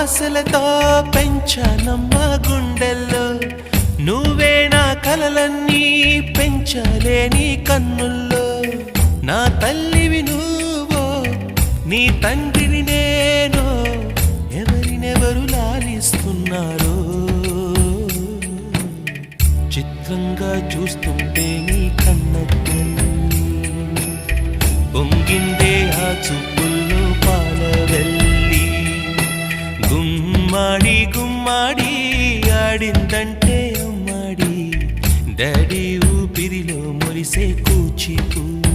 ఆశలతో పెంచానమ్మ గుండెల్లో నువ్వే నా కలలన్నీ పెంచలేని కన్నుల్లో నా తల్లివి నువ్వో నీ తండ్రిని నేను ఎవరినెవరు లాలిస్తున్నారో చిత్రంగా చూస్తుంటే నీ కన్నట్టు పొంగిందే ఆ చూపుల్లో పాలవెల్లి గుమ్మాడి గుమ్మాడి ఆడిందంటే అమ్మాడి డాడీ ఊపిరిలో మురిసే కూచిపూడి